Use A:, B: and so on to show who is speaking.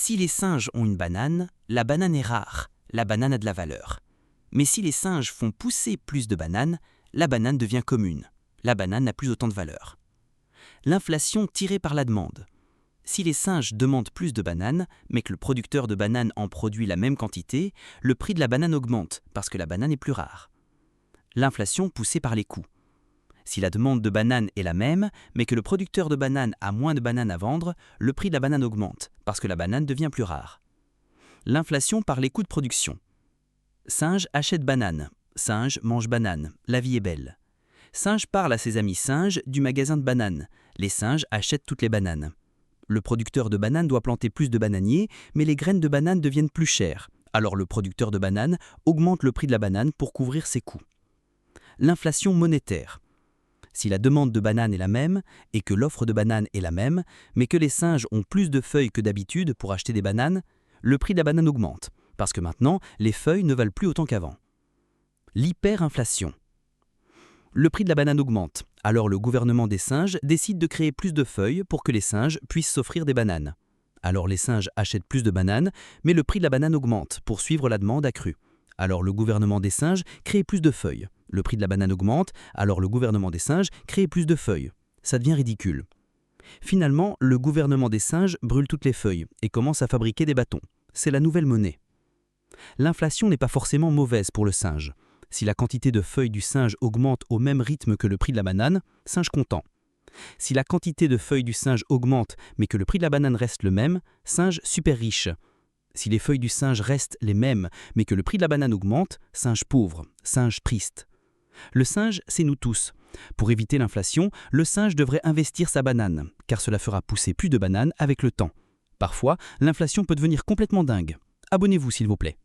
A: Si les singes ont une banane, la banane est rare, la banane a de la valeur. Mais si les singes font pousser plus de bananes, la banane devient commune, la banane n'a plus autant de valeur. L'inflation tirée par la demande. Si les singes demandent plus de bananes, mais que le producteur de bananes en produit la même quantité, le prix de la banane augmente parce que la banane est plus rare. L'inflation poussée par les coûts. Si la demande de bananes est la même, mais que le producteur de bananes a moins de bananes à vendre, le prix de la banane augmente parce que la banane devient plus rare. L'inflation par les coûts de production. Singe achète banane, singe mange banane, la vie est belle. Singe parle à ses amis singes du magasin de bananes. Les singes achètent toutes les bananes. Le producteur de bananes doit planter plus de bananiers, mais les graines de bananes deviennent plus chères. Alors le producteur de bananes augmente le prix de la banane pour couvrir ses coûts. L'inflation monétaire. Si la demande de bananes est la même et que l'offre de bananes est la même, mais que les singes ont plus de feuilles que d'habitude pour acheter des bananes, le prix de la banane augmente, parce que maintenant, les feuilles ne valent plus autant qu'avant. L'hyperinflation. Le prix de la banane augmente, alors le gouvernement des singes décide de créer plus de feuilles pour que les singes puissent s'offrir des bananes. Alors les singes achètent plus de bananes, mais le prix de la banane augmente pour suivre la demande accrue. Alors le gouvernement des singes crée plus de feuilles. Le prix de la banane augmente, alors le gouvernement des singes crée plus de feuilles. Ça devient ridicule. Finalement, le gouvernement des singes brûle toutes les feuilles et commence à fabriquer des bâtons. C'est la nouvelle monnaie. L'inflation n'est pas forcément mauvaise pour le singe. Si la quantité de feuilles du singe augmente au même rythme que le prix de la banane, singe content. Si la quantité de feuilles du singe augmente mais que le prix de la banane reste le même, singe super riche. Si les feuilles du singe restent les mêmes mais que le prix de la banane augmente, singe pauvre, singe triste. Le singe, c'est nous tous. Pour éviter l'inflation, le singe devrait investir sa banane, car cela fera pousser plus de bananes avec le temps. Parfois, l'inflation peut devenir complètement dingue. Abonnez-vous s'il vous plaît.